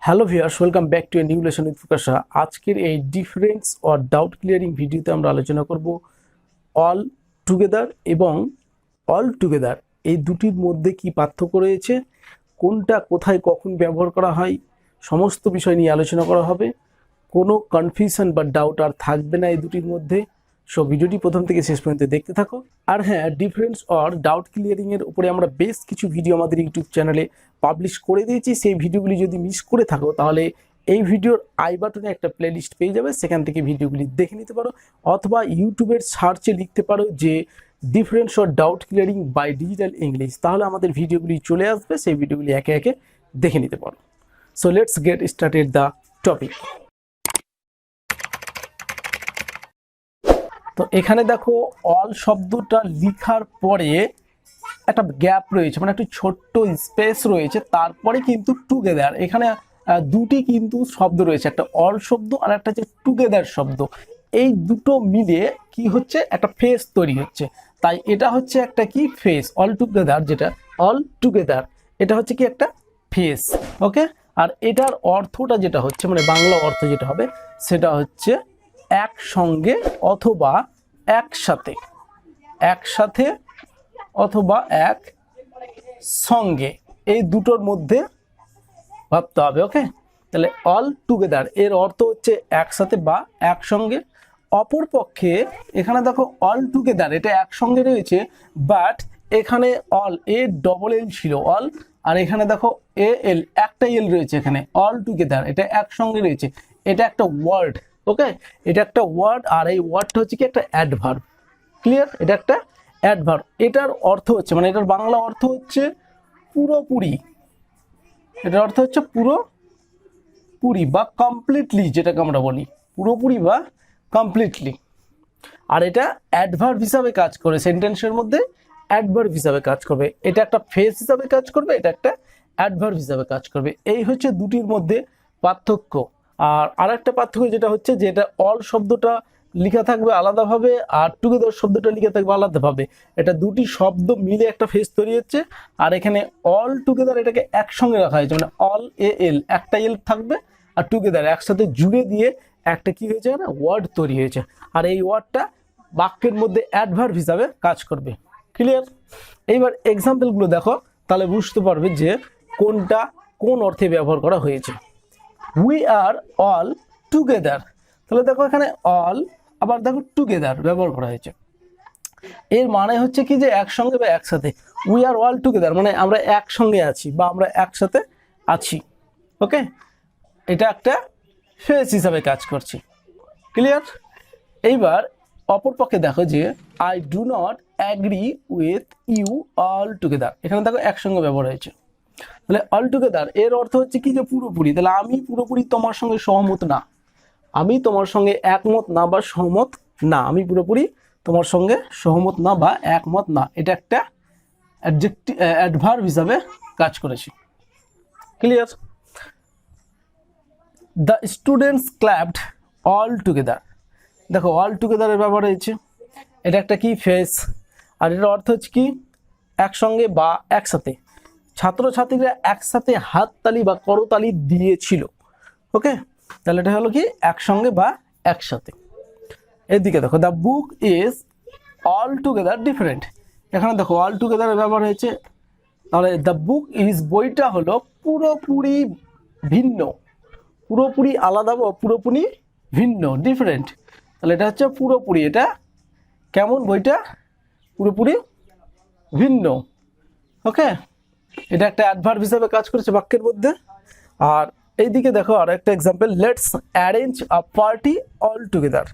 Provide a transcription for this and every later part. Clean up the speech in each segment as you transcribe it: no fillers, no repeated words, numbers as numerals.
Hello viewers, welcome back to a new lesson with Prakasha. আজকের এই difference or doubt clearing ভিডিওতে আমরা আলোচনা করব অল টুগেদার এবং অল টুগেদার এই দুটির মধ্যে কি পার্থক্য রয়েছে, কোনটা কোথায় কখন ব্যবহার করা হয়, সমস্ত বিষয় নিয়ে আলোচনা করা হবে। কোনো কনফিউশন বা ডাউট আর থাকবে না এই দুটির মধ্যে। সো ভিডিওটি প্রথম থেকে শেষ পর্যন্ত দেখতে থাকো। আর হ্যাঁ, ডিফারেন্স অর ডাউট ক্লিয়ারিংয়ের উপরে আমরা বেশ কিছু ভিডিও আমাদের ইউটিউব চ্যানেলে পাবলিশ করে দিয়েছি। সেই ভিডিওগুলি যদি মিস করে থাকো তাহলে এই ভিডিওর আই বাটনে একটা প্লেলিস্ট পেয়ে যাবে, সেখান থেকে ভিডিওগুলি দেখে নিতে পারো, অথবা ইউটিউবের সার্চে লিখতে পারো যে difference or doubt clearing by digital English, তাহলে আমাদের ভিডিওগুলি চলে আসবে, সেই ভিডিওগুলি একে একে দেখে নিতে পারো। So let's get started the topic. তো এখানে দেখো, অল শব্দটা লিখার পরে একটা গ্যাপ রয়েছে, মানে একটু ছোট্ট স্পেস রয়েছে, তারপরে কিন্তু টুগেদার। এখানে দুটি কিন্তু শব্দ রয়েছে, একটা অল শব্দ আর একটা হচ্ছে টুগেদার শব্দ। এই দুটো মিলে কি হচ্ছে, একটা ফেস তৈরি হচ্ছে। তাই এটা হচ্ছে একটা কি ফেস, অল টুগেদার, যেটা অল টুগেদার এটা হচ্ছে কি একটা ফেস। ওকে, আর এটার অর্থটা যেটা হচ্ছে, মানে বাংলা অর্থ যেটা হবে সেটা হচ্ছে একসঙ্গে অথবা একসাথে, একসাথে অথবা এক সঙ্গে, এই দুটোর মধ্যে ভাবতে হবে। ওকে, তাহলে অল টুগেদার এর অর্থ হচ্ছে একসাথে বা একসঙ্গে। অপরপক্ষে এখানে দেখো অল টুগেদার এটা একসঙ্গে রয়েছে, বাট এখানে অল এ ডবল এল ছিল অল, আর এখানে দেখো এ এল একটা এল রয়েছে, এখানে অল টুগেদার এটা একসঙ্গে রয়েছে। এটা একটা ওয়ার্ড। ওকে, এটা একটা ওয়ার্ড, আর এই ওয়ার্ডটা হচ্ছে কি একটা অ্যাডভার্ব। ক্লিয়ার? এটা একটা অ্যাডভার্ব। এটার অর্থ হচ্ছে, মানে এটার বাংলা অর্থ হচ্ছে পুরোপুরি। এটার অর্থ হচ্ছে পুরোপুরি বা কমপ্লিটলি, যেটাকে আমরা বলি পুরোপুরি বা কমপ্লিটলি। আর এটা অ্যাডভার্ব হিসাবে কাজ করে, সেন্টেন্সের মধ্যে অ্যাডভার্ব হিসাবে কাজ করবে। এটা একটা ফ্রেজ হিসাবে কাজ করবে, এটা একটা অ্যাডভার্ব হিসাবে কাজ করবে। এই হচ্ছে দুটির মধ্যে পার্থক্য। আর আরেকটা পার্থক্য যেটা হচ্ছে যে এটা অল শব্দটা লেখা থাকবে আলাদাভাবে, আর টুগেদার শব্দটা লেখা থাকবে আলাদাভাবে। এটা দুটি শব্দ মিলে একটা ফেস তৈরি হচ্ছে। আর এখানে অল টুগেদার এটাকে একসঙ্গে রাখা হয়েছে, মানে অল এ এল একটা এল থাকবে, আর টুগেদার একসাথে জুড়ে দিয়ে একটা কি হয়েছে না ওয়ার্ড তৈরি হয়েছে। আর এই ওয়ার্ডটা বাক্যের মধ্যে অ্যাডভার্ব হিসাবে কাজ করবে। ক্লিয়ার? এইবার এক্সাম্পলগুলো দেখো, তাহলে বুঝতে পারবে যে কোনটা কোন অর্থে ব্যবহার করা হয়েছে। উই আর অল টুগেদার, তাহলে দেখো এখানে অল, আবার দেখো টুগেদার ব্যবহার করা হয়েছে। এর মানে হচ্ছে কি যে একসঙ্গে বা একসাথে। উই আর অল টুগেদার মানে আমরা একসঙ্গে আছি বা আমরা একসাথে আছি। ওকে, এটা একটা ফেস হিসাবে কাজ করছে। ক্লিয়ার? এইবার অপরপক্ষে দেখো যে I do not agree with you all together, এখানে দেখো একসঙ্গে ব্যবহার হয়েছে। তাহলে অল টুগেদার এর অর্থ হচ্ছে কি যে পুরোপুরি। তাহলে আমি পুরোপুরি তোমার সঙ্গে সহমত না, আমি তোমার সঙ্গে একমত না বা সহমত না, আমি পুরোপুরি তোমার সঙ্গে সহমত না বা একমত না। এটা একটা অ্যাডভার্ব হিসাবে কাজ করেছে। Clear? The students clapped all together, দেখো অল টুগেদারের ব্যবহার হয়েছে। এটা একটা কি ফেস, আর এটার অর্থ হচ্ছে কি একসঙ্গে বা একসাথে। ছাত্রছাত্রীরা একসাথে হাততালি বা করতালি দিয়েছিল। ওকে, তাহলে এটা হলো কি একসঙ্গে বা একসাথে। এদিকে দেখো the book is all together different, এখানে দেখো অল টুগেদারের ব্যবহার হয়েছে। তাহলে দ্য বুক ইজ বইটা হলো পুরোপুরি ভিন্ন, পুরোপুরি আলাদা বা পুরোপুরি ভিন্ন, ডিফারেন্ট। তাহলে এটা হচ্ছে পুরোপুরি, এটা কেমন বইটা পুরোপুরি ভিন্ন। ওকে, এটা একটা অ্যাডভার্ব হিসাবে কাজ করেছে বাক্যের মধ্যে। আর এইদিকে দেখো আর একটা example, let's arrange a party all together,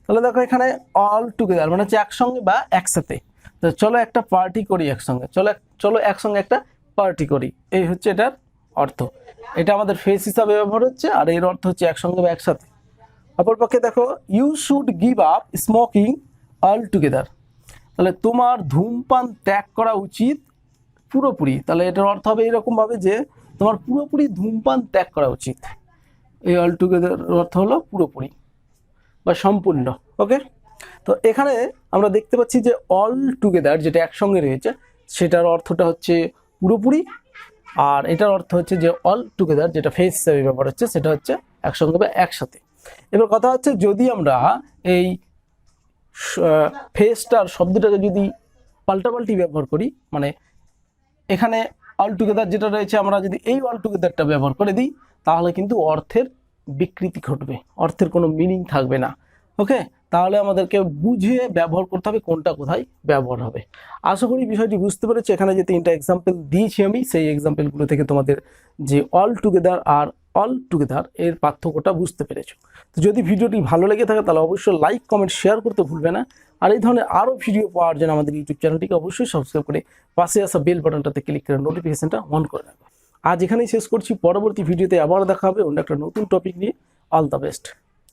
তাহলে দেখো এখানে অল টুগেদার মানে হচ্ছে একসঙ্গে বা একসাথে। তো চলো একটা পার্টি করি একসঙ্গে, চলো একসঙ্গে একটা পার্টি করি, এই হচ্ছে এটার অর্থ। এটা আমাদের ফেস হিসাবে ব্যবহার হচ্ছে, আর এর অর্থ হচ্ছে একসঙ্গে বা একসাথে। অপরপক্ষে দেখো you should give up smoking all together, তাহলে তোমার ধূমপান ত্যাগ করা উচিত পুরোপুরি। তাহলে এটার অর্থ হবে এরকমভাবে যে তোমার পুরোপুরি ধূমপান ত্যাগ করা উচিত। এই অল টুগেদার অর্থ হলো পুরোপুরি বা সম্পূর্ণ। ওকে, তো এখানে আমরা দেখতে পাচ্ছি যে অল টুগেদার যেটা একসঙ্গে রয়েছে সেটার অর্থটা হচ্ছে পুরোপুরি, আর এটার অর্থ হচ্ছে যে অল টুগেদার, যেটা ফেস হিসেবে ব্যবহার হচ্ছে সেটা হচ্ছে একসঙ্গে বা একসাথে। এবার কথা হচ্ছে যদি আমরা এই ফেসটার শব্দটাকে যদি পাল্টাপাল্টি ব্যবহার করি, মানে এখানে অল টুগেদার যেটা রয়েছে আমরা যদি এই অল টুগেদারটা ব্যবহার করে দিই, তাহলে কিন্তু অর্থের বিকৃতি ঘটবে, অর্থের কোনো মিনিং থাকবে না। ওকে, তাহলে আমাদেরকে বুঝে ব্যবহার করতে হবে কোনটা কোথায় ব্যবহার হবে। আশা করি বিষয়টি বুঝতে পেরেছি। এখানে যে 3টা এক্সাম্পল দিয়েছি আমি, সেই এক্সাম্পলগুলো থেকে তোমাদের যে অল টুগেদার আর অল টুগেদার এর পার্থক্যটা বুঝতে পেরেছো। তো যদি ভিডিওটি ভালো লেগে থাকে তাহলে অবশ্যই লাইক, কমেন্ট, শেয়ার করতে ভুলবে না। আর এই ধরনের আরও ভিডিও পাওয়ার জন্য আমাদের ইউটিউব চ্যানেলটিকে অবশ্যই সাবস্ক্রাইব করে পাশে আসা বেল বাটনটাতে ক্লিক করে নোটিফিকেশনটা অন করে রাখবে। আজ এখানেই শেষ করছি, পরবর্তী ভিডিওতে আবার দেখা হবে অন্য একটা নতুন টপিক নিয়ে। All the best.